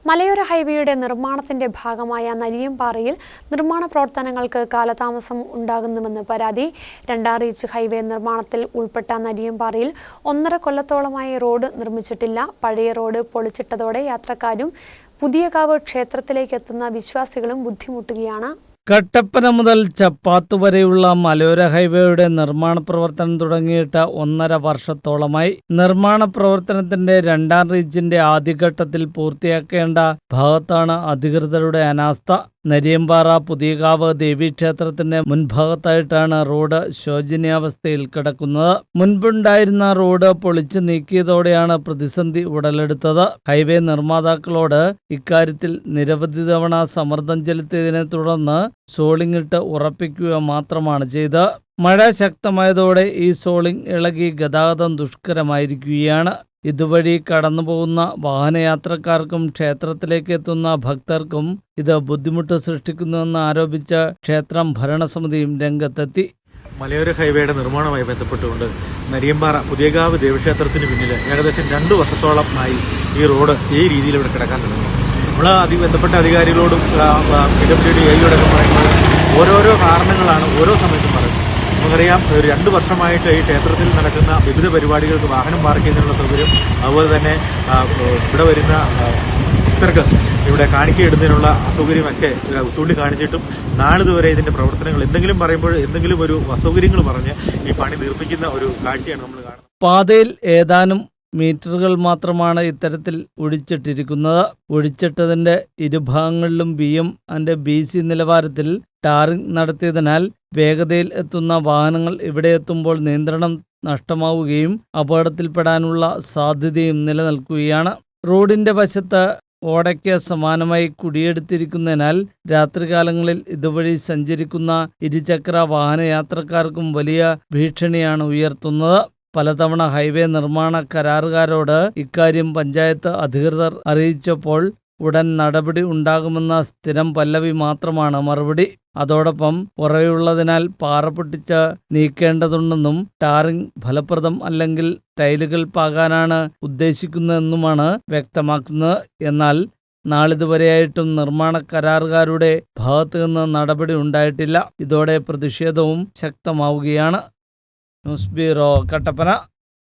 മലയോര ഹൈവേയുടെ നിർമ്മാണത്തിന്റെ ഭാഗമായ നരിയമ്പാറയിൽ നിർമ്മാണ പ്രവർത്തനങ്ങൾക്ക് കാലതാമസം ഉണ്ടാകുന്നുവെന്ന് പരാതി. രണ്ടാം റീച്ച് ഹൈവേ നിർമ്മാണത്തിൽ ഉൾപ്പെട്ട നരിയമ്പാറയിൽ 1.5 കൊല്ലത്തോളമായി റോഡ് നിർമ്മിച്ചിട്ടില്ല. പഴയ റോഡ് പൊളിച്ചിട്ടതോടെ യാത്രക്കാരും പുതിയകാവ് ക്ഷേത്രത്തിലേക്ക് എത്തുന്ന വിശ്വാസികളും ബുദ്ധിമുട്ടുകയാണ്. കട്ടപ്പന മുതൽ ചപ്പാത്ത് വരെയുള്ള മലയോര ഹൈവേയുടെ നിർമ്മാണ പ്രവർത്തനം തുടങ്ങിയിട്ട് 1.5 വർഷത്തോളമായി. നിർമ്മാണ പ്രവർത്തനത്തിന്റെ രണ്ടാം റീച്ചിന്റെ ആദ്യഘട്ടത്തിൽ പൂർത്തിയാക്കേണ്ട ഭാഗത്താണ് അധികൃതരുടെ അനാസ്ഥ. നരിയമ്പാറ പുതിയകാവ് ദേവീക്ഷേത്രത്തിന്റെ മുൻഭാഗത്തായിട്ടാണ് റോഡ് ശോചനീയാവസ്ഥയിൽ കിടക്കുന്നത്. മുൻപുണ്ടായിരുന്ന റോഡ് പൊളിച്ചു നീക്കിയതോടെയാണ് പ്രതിസന്ധി ഉടലെടുത്തത്. ഹൈവേ നിർമ്മാതാക്കളോട് ഇക്കാര്യത്തിൽ നിരവധി തവണ സമ്മർദ്ദം ചെലുത്തിയതിനെ തുടർന്ന് സോളിംഗ് ഇട്ട് ഉറപ്പിക്കുക മാത്രമാണ് ചെയ്തത്. മഴ ശക്തമായതോടെ ഈ സോളിംഗ് ഇളകി ഗതാഗതം ദുഷ്കരമായിരിക്കുകയാണ്. ഇതുവഴി കടന്നുപോകുന്ന വാഹനയാത്രക്കാർക്കും ക്ഷേത്രത്തിലേക്ക് എത്തുന്ന ഭക്തർക്കും ഇത് ബുദ്ധിമുട്ട് സൃഷ്ടിക്കുന്നുവെന്ന് ആരോപിച്ച് ക്ഷേത്രം ഭരണസമിതിയും രംഗത്തെത്തി. മലയോര ഹൈവേയുടെ നിർമ്മാണവുമായി ബന്ധപ്പെട്ടുകൊണ്ട് നരിയമ്പാറ പുതിയകാവ് ദേവീക്ഷേത്രത്തിന് പിന്നിൽ ഏകദേശം 2 വർഷത്തോളമായി ഈ റോഡ് ഈ രീതിയിൽ ഇവിടെ കിടക്കാൻ തുടങ്ങി. നമ്മൾ ബന്ധപ്പെട്ട അധികാരികളോടും PWD-യോടൊക്കെ പറയുന്നത് ഓരോരോ കാരണങ്ങളാണ് ഓരോ സമയത്തും പറയുന്നത്. നമുക്കറിയാം, ഒരു 2 വർഷമായിട്ട് ഈ ക്ഷേത്രത്തിൽ നടക്കുന്ന വിവിധ പരിപാടികൾക്ക് വാഹനം പാർക്ക് ചെയ്യുന്നതിനുള്ള സൗകര്യം, അതുപോലെ തന്നെ ഇവിടെ വരുന്ന ഭക്തർക്ക് ഇവിടെ കാണിക്കയിടുന്നതിനുള്ള അസൗകര്യമൊക്കെ ചൂണ്ടിക്കാണിച്ചിട്ടും നാളിതുവരെ ഇതിൻ്റെ പ്രവർത്തനങ്ങൾ എന്തെങ്കിലും പറയുമ്പോൾ എന്തെങ്കിലും ഒരു അസൗകര്യങ്ങൾ പറഞ്ഞ് ഈ പണി തീർപ്പിക്കുന്ന ഒരു കാഴ്ചയാണ് നമ്മൾ കാണുന്നത്. പാതയിൽ ഏതാനും മീറ്ററുകൾ മാത്രമാണ് ഇത്തരത്തിൽ ഒഴിച്ചിട്ടിരിക്കുന്നത്. ഒഴിച്ചിട്ടതിൻ്റെ ഇരുഭാഗങ്ങളിലും BM ആൻഡ് BC നിലവാരത്തിൽ ടാറിംഗ് നടത്തിയതിനാൽ വേഗതയിൽ എത്തുന്ന വാഹനങ്ങൾ ഇവിടെ എത്തുമ്പോൾ നിയന്ത്രണം നഷ്ടമാവുകയും അപകടത്തിൽപ്പെടാനുള്ള സാധ്യതയും നിലനിൽക്കുകയാണ്. റോഡിന്റെ വശത്ത് ഓടയ്ക്ക് സമാനമായി കുടിയെടുത്തിരിക്കുന്നതിനാൽ രാത്രികാലങ്ങളിൽ ഇതുവഴി സഞ്ചരിക്കുന്ന ഇരുചക്ര വാഹനയാത്രക്കാർക്കും വലിയ ഭീഷണിയാണ് ഉയർത്തുന്നത്. പലതവണ ഹൈവേ നിർമ്മാണ കരാറുകാരോട് ഇക്കാര്യം പഞ്ചായത്ത് അധികൃതർ അറിയിച്ചപ്പോൾ ഉടൻ നടപടി ഉണ്ടാകുമെന്ന സ്ഥിരം പല്ലവി മാത്രമാണ് മറുപടി. അതോടൊപ്പം ഉറയുള്ളതിനാൽ പാറ പൊട്ടിച്ച് നീക്കേണ്ടതുണ്ടെന്നും ടാറിംഗ് ഫലപ്രദം അല്ലെങ്കിൽ ടൈലുകൾ പാകാനാണ് ഉദ്ദേശിക്കുന്നതെന്നുമാണ് വ്യക്തമാക്കുന്നത്. എന്നാൽ നാളിതുവരെയായിട്ടും നിർമ്മാണ കരാറുകാരുടെ ഭാഗത്തു നിന്ന് നടപടി ഉണ്ടായിട്ടില്ല. ഇതോടെ പ്രതിഷേധവും ശക്തമാവുകയാണ്. News bureau, Kattappana.